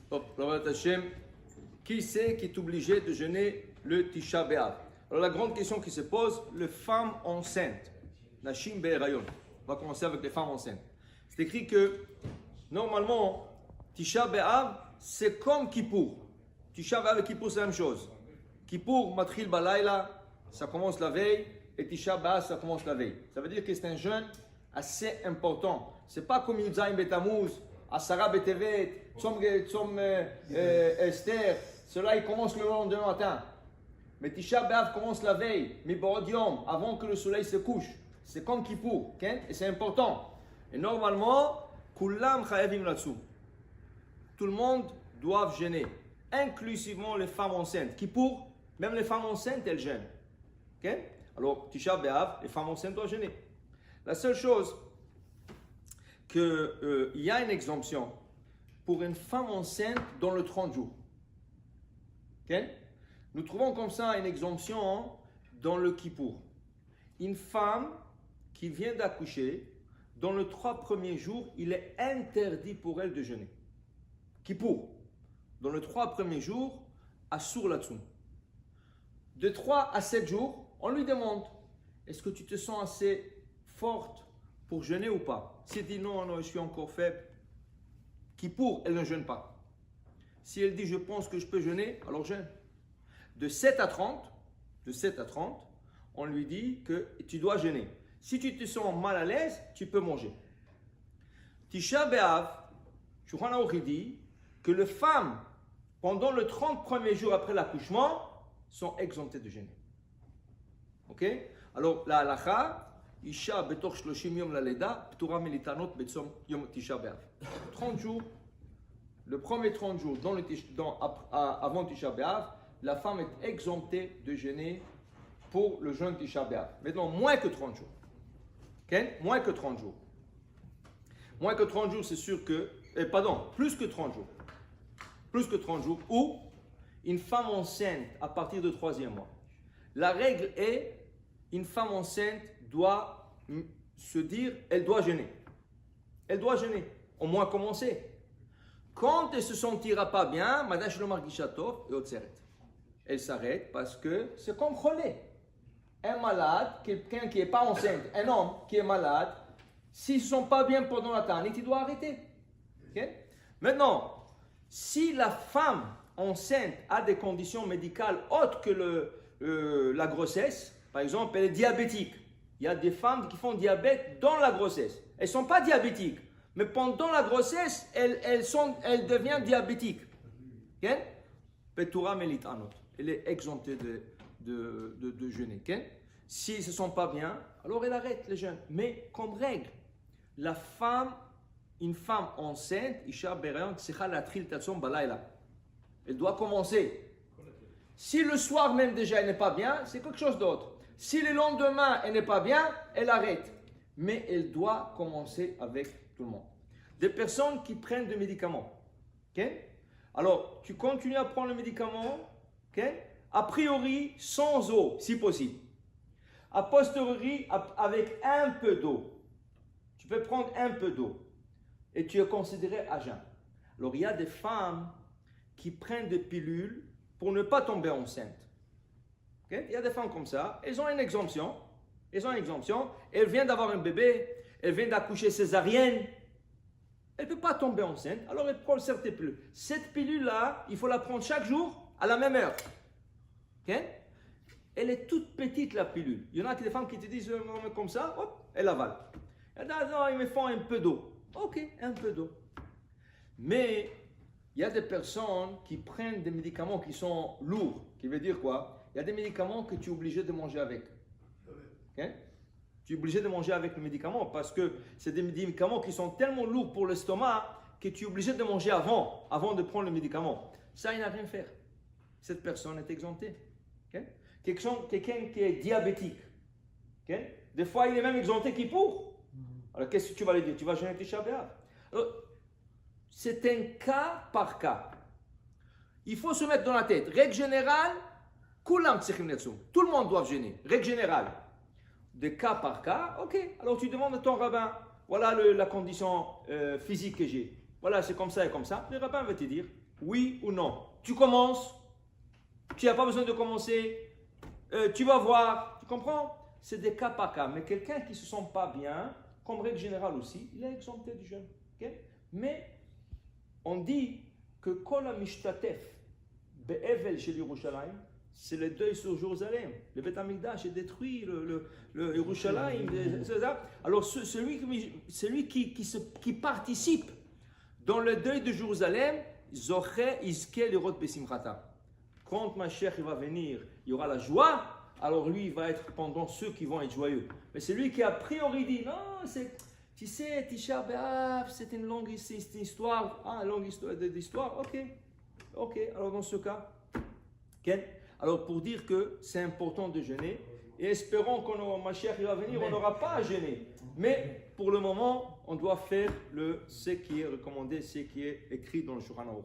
Hop, Rabat Hashem, qui c'est qui est obligé de jeûner le Tisha B'Av? Alors la grande question qui se pose, les femmes enceintes, Nashim Be'erayon. On va commencer avec les femmes enceintes. C'est écrit que normalement, Tisha B'Av, c'est comme Kippour. Tisha B'Av et Kippour, c'est la même chose. Kippour, Matril Balayla, ça commence la veille, et Tisha B'Av, ça commence la veille. Ça veut dire que c'est un jeûne assez important. C'est pas comme Yudzaïm Betamuz, Asara Betevet, Tzom Esther. Cela, il commence le lendemain matin. Mais Tisha B'Av commence la veille, Miborod Yom, avant que le soleil se couche. C'est comme Kippour, okay? Et c'est important. Et normalement, Kullam Chayavim là-dessous. Tout le monde doit jeûner, inclusivement les femmes enceintes. Kippour, même les femmes enceintes, elles jeûnent. Okay? Alors, Tisha B'Av, les femmes enceintes doivent jeûner. La seule chose, qu'il y a une exemption pour une femme enceinte dans le 30 jours. Okay? Nous trouvons comme ça une exemption dans le Kippour. Une femme qui vient d'accoucher, dans les 3 premiers jours, il est interdit pour elle de jeûner. Kippour. Dans les 3 premiers jours, Assur là-dessous. De 3 à 7 jours, on lui demande, est-ce que tu te sens assez forte pour jeûner ou pas? Si elle dit non, je suis encore faible, Kippour, elle ne jeûne pas. Si elle dit je pense que je peux jeûner, alors jeûne. De 7 à 30, on lui dit que tu dois jeûner. Si tu te sens mal à l'aise, tu peux manger. Tisha B'Av, Shulchan Aruch dit que les femmes, pendant les 30 premiers jours après l'accouchement, sont exemptées de jeûner. Ok? Alors, la halacha, Isha betoch 30 yom laleda, ptura militanot betzom yom Tisha B'Av. 30 jours, le premier 30 jours avant Tisha B'Av, la femme est exemptée de jeûner pour le jeûne Tisha B'Av. Maintenant, moins que 30 jours. Okay? Moins que 30 jours. Moins que 30 jours, c'est sûr que... plus que 30 jours. Plus que 30 jours. Ou une femme enceinte à partir du 3e mois. La règle est, une femme enceinte doit se dire, elle doit jeûner. Elle doit jeûner. Au moins commencer. Quand elle ne se sentira pas bien, Madame Shlomar Gishatov et Otseret. Elle s'arrête parce que c'est comme Cholé. Un malade, quelqu'un qui n'est pas enceinte, un homme qui est malade, s'ils ne sont pas bien pendant la tanit, il doit arrêter. Okay? Maintenant, si la femme enceinte a des conditions médicales autres que la grossesse, par exemple, elle est diabétique. Il y a des femmes qui font diabète dans la grossesse. Elles ne sont pas diabétiques, mais pendant la grossesse, elles deviennent diabétiques. Okay? Petura melitanot. Elle est exemptée de jeûner. Okay? S'ils ne se sentent pas bien, alors elle arrête les jeûnes. Mais comme règle, une femme enceinte, Isha Berayon, Tsecha Latril Tatsom Balayla. Elle doit commencer. Si le soir même déjà elle n'est pas bien, c'est quelque chose d'autre. Si le lendemain elle n'est pas bien, elle arrête. Mais elle doit commencer avec tout le monde. Des personnes qui prennent des médicaments. Okay? Alors, tu continues à prendre le médicament, okay? A priori sans eau, si possible. A posteriori, avec un peu d'eau. Tu peux prendre un peu d'eau. Et tu es considéré à jeun. Alors, il y a des femmes qui prennent des pilules pour ne pas tomber enceinte. Okay? Il y a des femmes comme ça. Elles ont une exemption. Elles viennent d'avoir un bébé. Elles viennent d'accoucher césarienne. Elle ne peut pas tomber enceinte. Alors, elle prend certaines pilules. Cette pilule-là, il faut la prendre chaque jour à la même heure. Okay? Elle est toute petite, la pilule. Il y en a des femmes qui te disent comme ça, hop, elle avale. Elle dit, non, ils me font un peu d'eau. Ok, un peu d'eau. Mais il y a des personnes qui prennent des médicaments qui sont lourds. Qui veut dire quoi? Il y a des médicaments que tu es obligé de manger avec. Okay? Tu es obligé de manger avec le médicament parce que c'est des médicaments qui sont tellement lourds pour l'estomac que tu es obligé de manger avant de prendre le médicament. Ça, il n'a rien à faire. Cette personne est exemptée. Okay? Quelqu'un qui est diabétique. Okay? Des fois, il est même exempté qui pour. Alors, qu'est-ce que tu vas lui dire? Tu vas jeûner Tisha B'Av. C'est un cas par cas. Il faut se mettre dans la tête. Règle générale, tout le monde doit jeûner. Règle générale. De cas par cas, ok. Alors tu demandes à ton rabbin, voilà la condition physique que j'ai. Voilà, c'est comme ça et comme ça. Le rabbin va te dire, Oui ou non? Tu commences, tu n'as pas besoin de commencer, tu vas voir, tu comprends? C'est des cas par cas. Mais quelqu'un qui ne se sent pas bien, comme règle générale aussi, il est exempté du jeûne. Okay? Mais on dit que Kol HaMishtatef Be'evel Shel Yerushalayim, c'est le deuil sur Jérusalem. Le Beth Amikdash est détruit, le Yerushalayim, c'est ça. Alors celui qui participe dans le deuil de Jérusalem, Zoché Iske Lirot Besimchata. Quand Mashiach va venir, il y aura la joie, alors lui il va être pendant ceux qui vont être joyeux. Mais c'est lui qui a priori dit, non, tu sais, Tisha B'Av, c'est une longue histoire, longue histoire, ok, alors dans ce cas, okay. Alors pour dire que c'est important de jeûner, et espérons qu'on Mashiach va venir, on n'aura pas à jeûner. Mais pour le moment, on doit faire ce qui est recommandé, ce qui est écrit dans le Shulchan Aruch.